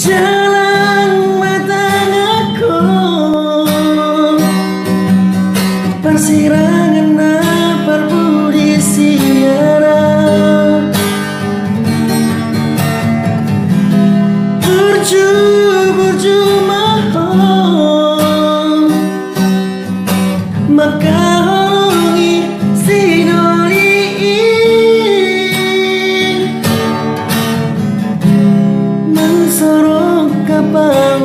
Jalan matang aku persirangan perbudi siara burju mahal maka hongi sinoli mensorong kapal